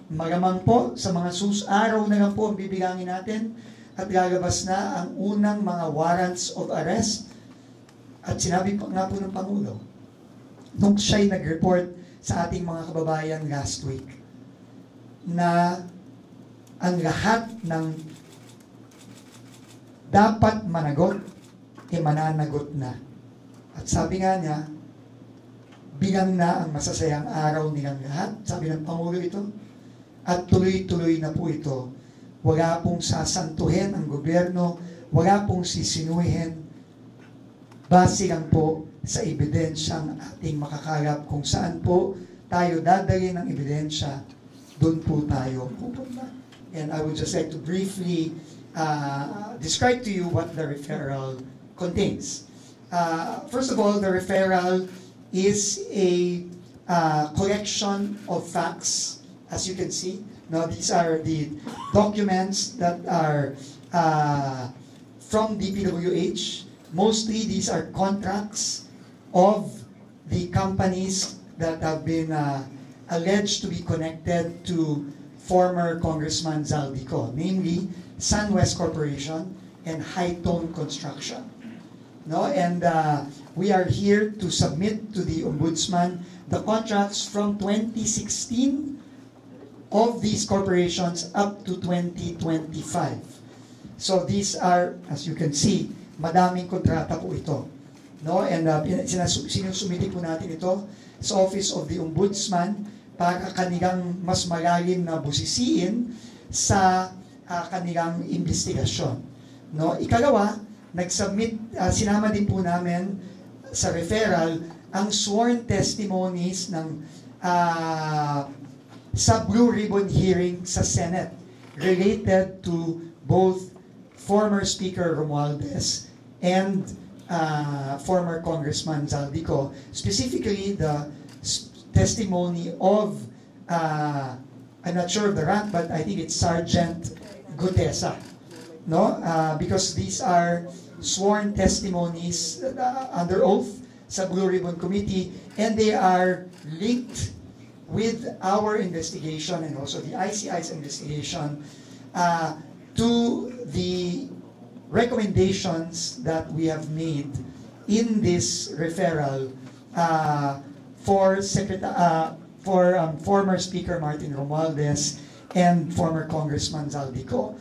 Magamang po sa mga araw na lang po ang bibigangin natin at lalabas na ang unang mga warrants of arrest. At sinabi pa nga po ng Pangulo, nung siya'y nag-report sa ating mga kababayan last week, na ang lahat ng dapat managot, mananagot na. At sabi nga niya, bilang na ang masasayang araw nilang lahat, sabi ng Pangulo ito, at tuloy-tuloy na po ito. Wala pong sasantuhin ang gobyerno, wala pong sisinuhin, base lang po sa ebidensyang ating makakalap kung saan po tayo dadali ng ebidensya, doon po tayo pupunta. And I would just like to briefly describe to you what the referral contains. First of all, the referral is a collection of facts. As you can see, now these are the documents that are from DPWH. Mostly these are contracts of the companies that have been alleged to be connected to former Congressman Zaldico, namely SunWest Corporation and Hightone Construction. No, and we are here to submit to the Ombudsman the contracts from 2016 of these corporations up to 2025. So these are, as you can see, madaming kontrata po ito. No, and sinusumiti po natin ito sa Office of the Ombudsman para kanilang mas malalim na busisiin sa kanilang investigasyon. No, ikalawa, sinama din po namin sa referral ang sworn testimonies ng sa Blue Ribbon hearing sa Senate related to both former Speaker Romualdez and former Congressman Zaldico, specifically the testimony of I'm not sure of the rank, but I think it's Sergeant Gutesa, no? Because these are sworn testimonies under oath sa Blue Ribbon Committee, and they are linked with our investigation and also the ICI's investigation to the recommendations that we have made in this referral for former Speaker Martin Romualdez and former Congressman Zaldico.